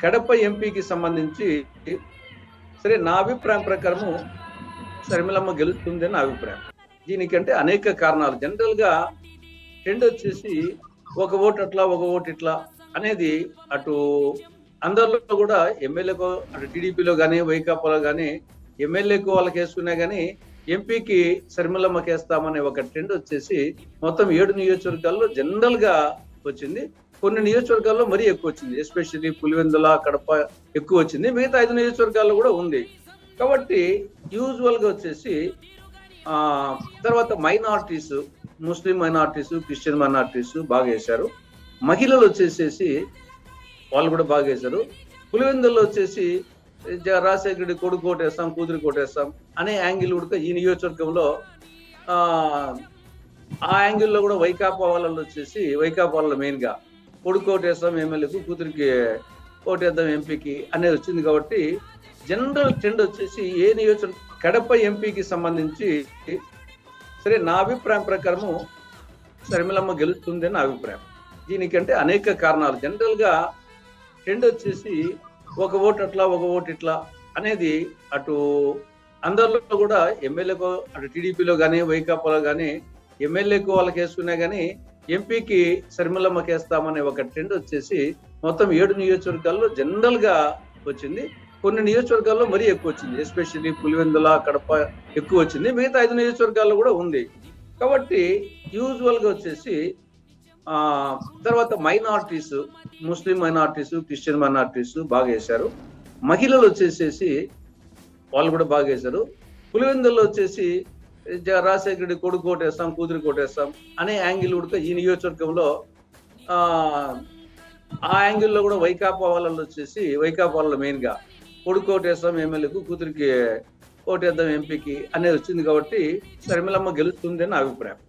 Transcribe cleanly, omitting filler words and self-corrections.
కడప ఎంపీకి సంబంధించి సరే నా అభిప్రాయం ప్రకారము షర్మిలమ్మ గెలుస్తుంది నా అభిప్రాయం. దీనికంటే అనేక కారణాలు. జనరల్ గా ట్రెండ్ వచ్చేసి ఒక ఓటు అట్లా ఒక ఓటు ఇట్లా అనేది అటు అందరిలో కూడా ఎమ్మెల్యేకు అటు టీడీపీలో కానీ వైకాపాలో కానీ ఎమ్మెల్యేకు వాళ్ళకి వేసుకున్నా కానీ ఎంపీకి షర్మిలమ్మకి వేస్తామనే ఒక ట్రెండ్ వచ్చేసి మొత్తం 7 నియోజకవర్గాల్లో జనరల్ గా వచ్చింది. కొన్ని నియోజకవర్గాల్లో మరీ ఎక్కువ వచ్చింది. ఎస్పెషల్లీ పులివెందుల, కడప ఎక్కువ వచ్చింది. మిగతా 5 నియోజకవర్గాల్లో కూడా ఉంది. కాబట్టి యూజువల్ గా వచ్చేసి తర్వాత మైనారిటీస్, ముస్లిం మైనారిటీస్, క్రిస్టియన్ మైనారిటీస్ బాగా వేశారు. మహిళలు వచ్చేసేసి వాళ్ళు కూడా బాగా వేశారు. పులివెందుల్లో వచ్చేసి రాజశేఖర రెడ్డి కొడుకు కోటేస్తాం, కూతురు కోటేస్తాం అనే యాంగిల్ కూడా ఈ నియోజకవర్గంలో ఆ యాంగిల్లో కూడా వైకాపా వాళ్ళు వచ్చేసి వైకాపా వాళ్ళు మెయిన్ గా కొడుకు కోటేస్తాం ఎమ్మెల్యేకు, కూతురికి కోటేద్దాం ఎంపీకి అనేది వచ్చింది. కాబట్టి జనరల్ ట్రెండ్ వచ్చేసి ఏ నియోజకవర్గం కడప ఎంపీకి సంబంధించి సరే నా అభిప్రాయం ప్రకారము షర్మిలమ్మ గెలుస్తుంది నా అభిప్రాయం. దీనికంటే అనేక కారణాలు. జనరల్ గా ట్రెండ్ వచ్చేసి ఒక ఓటు అట్లా ఒక ఓటు ఇట్లా అనేది అటు అందరిలో కూడా ఎమ్మెల్యేకు అటు టీడీపీలో కానీ వైకాపాలో కానీ ఎమ్మెల్యేకు వాళ్ళకి వేసుకున్నా కానీ ఎంపీకి షర్మిలమ్మకి వేస్తామనే ఒక ట్రెండ్ వచ్చేసి మొత్తం 7 నియోజకవర్గాల్లో జనరల్ గా వచ్చింది. కొన్ని నియోజకవర్గాల్లో మరీ ఎక్కువ వచ్చింది. ఎస్పెషల్లీ పులివెందుల, కడప ఎక్కువ వచ్చింది. మిగతా 5 నియోజకవర్గాల్లో కూడా ఉంది. కాబట్టి యూజువల్ గా వచ్చేసి తర్వాత మైనారిటీస్, ముస్లిం మైనారిటీస్, క్రిస్టియన్ మైనారిటీస్ బాగా వేశారు. మహిళలు వచ్చేసేసి వాళ్ళు కూడా బాగా వేశారు. పులివెందుల్లో వచ్చేసి రాజశేఖర రెడ్డి కొడుకు కోటేస్తాం, కూతురు కోటేస్తాం అనే యాంగిల్ కూడా ఈ నియోజకవర్గంలో ఆ యాంగిల్లో కూడా వైకాపా వాళ్ళు వచ్చేసి వైకాపా వాళ్ళు మెయిన్ గా కొడుకు కోటేస్తాం ఎమ్మెల్యేకు, కూతురికి కోటేద్దాం ఎంపీకి అనేది వచ్చింది. కాబట్టి షర్మిలమ్మ గెలుస్తుంది నా అభిప్రాయం.